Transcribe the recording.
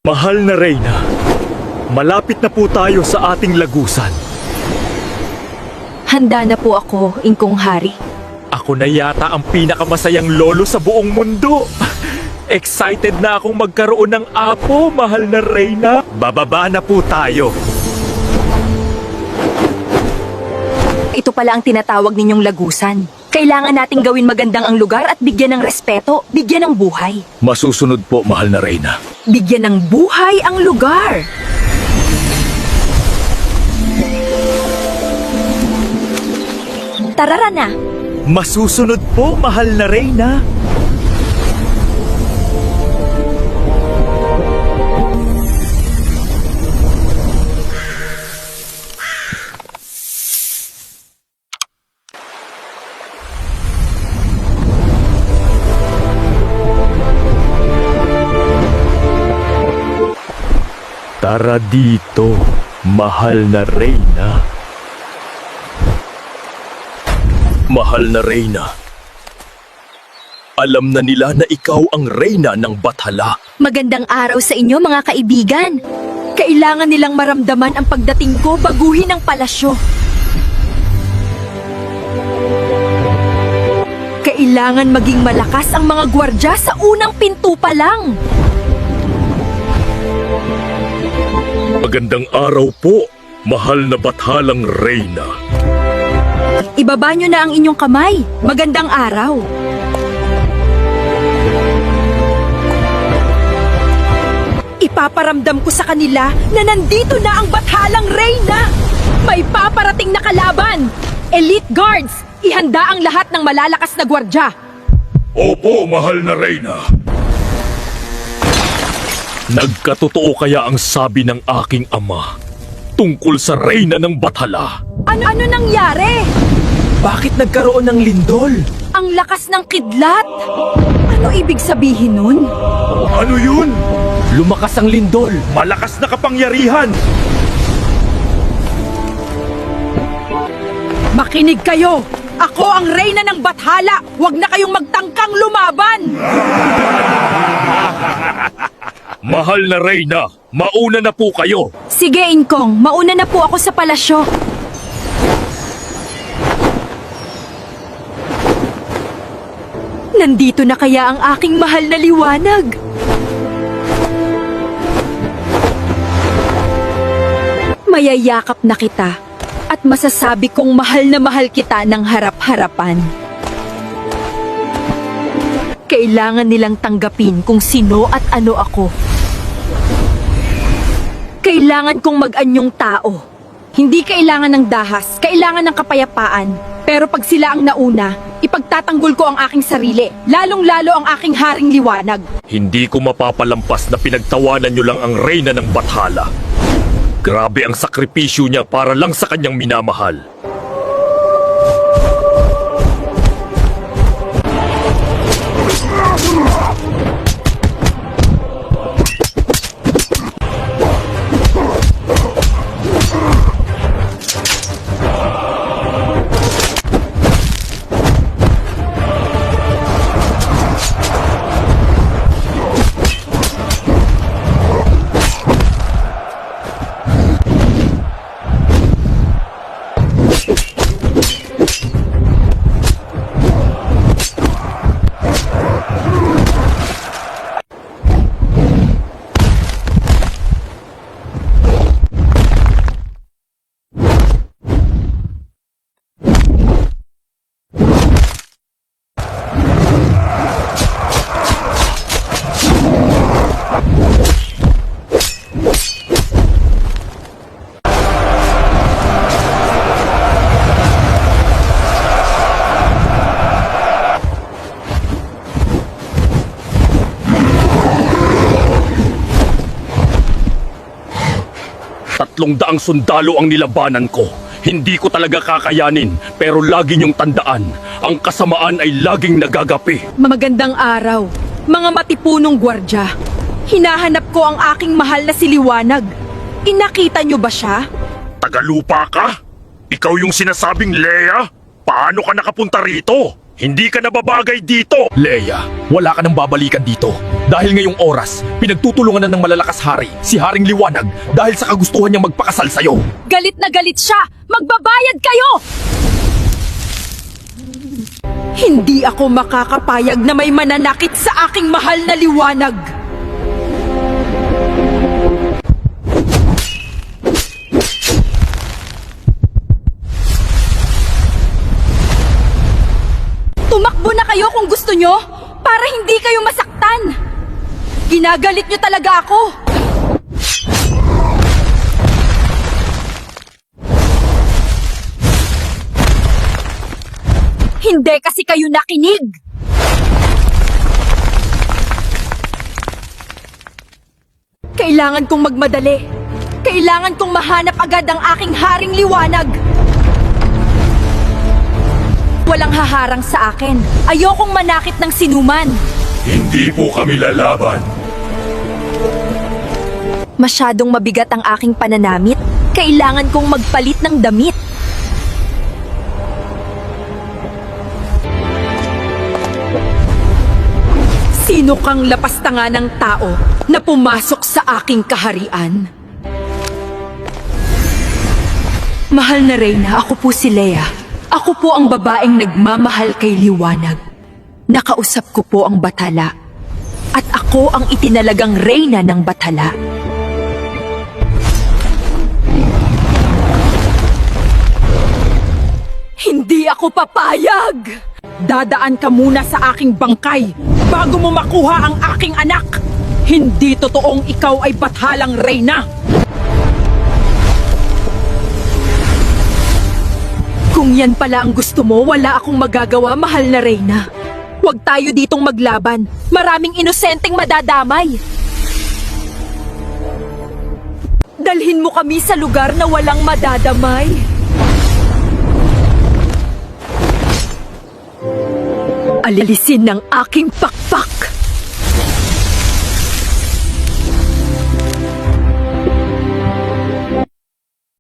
Mahal na Reyna, malapit na po tayo sa ating lagusan. Handa na po ako, Ingkong Hari. Ako na yata ang pinakamasayang lolo sa buong mundo. Excited na akong magkaroon ng apo, mahal na Reyna. Bababa na po tayo. Ito pala ang tinatawag ninyong lagusan. Kailangan nating gawin magandang ang lugar at bigyan ng respeto, bigyan ng buhay. Masusunod po, mahal na Reyna. Bigyan ng buhay ang lugar. Tarara na. Masusunod po, mahal na Reyna. Tara dito, mahal na Reyna. Mahal na Reyna, alam na nila na ikaw ang Reyna ng Bathala. Magandang araw sa inyo, mga kaibigan. Kailangan nilang maramdaman ang pagdating ko, baguhin ang palasyo. Kailangan maging malakas ang mga gwardya sa unang pinto pa lang. Magandang araw po, mahal na Bathalang Reyna. Ibaba nyo na ang inyong kamay. Magandang araw. Ipaparamdam ko sa kanila na nandito na ang Bathalang Reyna. May paparating na kalaban. Elite Guards, ihanda ang lahat ng malalakas na gwardya. Opo, mahal na Reyna. Nagkatotoo kaya ang sabi ng aking ama tungkol sa Reyna ng Bathala? Ano nangyari? Bakit nagkaroon ng lindol? Ang lakas ng kidlat. Ano ibig sabihin nun? Ano yun? Lumakas ang lindol. Malakas na kapangyarihan. Makinig kayo! Ako ang Reyna ng Bathala! Huwag na kayong magtangkang lumaban! Mahal na Reyna, mauna na po kayo. Sige, Ingkong. Mauna na po ako sa palasyo. Nandito na kaya ang aking mahal na liwanag? Mayayakap na kita at masasabi kong mahal na mahal kita ng harap-harapan. Kailangan nilang tanggapin kung sino at ano ako. Kailangan kong mag-anyong tao. Hindi kailangan ng dahas, kailangan ng kapayapaan. Pero pag sila ang nauna, ipagtatanggol ko ang aking sarili, lalong-lalo ang aking haring liwanag. Hindi ko mapapalampas na pinagtawanan nyo lang ang Reyna ng Bathala. Grabe ang sakripisyo niya para lang sa kanyang minamahal. Daang sundalo ang nilabanan ko. Hindi ko talaga kakayanin, pero lagi niyong tandaan, ang kasamaan ay laging nagagapi. Magandang araw, mga matipunong gwardya. Hinahanap ko ang aking mahal na si Liwanag. Inakita niyo ba siya? Tagalupa ka? Ikaw yung sinasabing Leia? Paano ka nakapunta rito? Hindi ka nababagay dito! Leia, wala ka nang babalikan dito. Dahil ngayong oras, pinagtutulungan na ng malalakas hari, si Haring Liwanag, dahil sa kagustuhan niyang magpakasal sa'yo. Galit na galit siya! Magbabayad kayo! Hindi ako makakapayag na may mananakit sa aking mahal na liwanag! Tumakbo na kayo kung gusto nyo para hindi kayo masaktan! Ginagalit nyo talaga ako! Hindi kasi kayo nakinig! Kailangan kong magmadali. Kailangan kong mahanap agad ang aking haring liwanag. Walang haharang sa akin. Ayokong manakit ng sinuman. Hindi po kami lalaban. Masyadong mabigat ang aking pananamit. Kailangan kong magpalit ng damit. Sino kang lapastanga ng tao na pumasok sa aking kaharian? Mahal na Reyna, ako po si Leia. Ako po ang babaeng nagmamahal kay Liwanag. Nakausap ko po ang Bathala. At ako ang itinalagang Reyna ng Bathala. Hindi ako papayag! Dadaan ka muna sa aking bangkay bago mo makuha ang aking anak! Hindi totoong ikaw ay Bathalang Reyna! Kung yan pala ang gusto mo, wala akong magagawa, mahal na Reyna. Huwag tayo ditong maglaban. Maraming inosenteng madadamay. Dalhin mo kami sa lugar na walang madadamay. Alilisin ng aking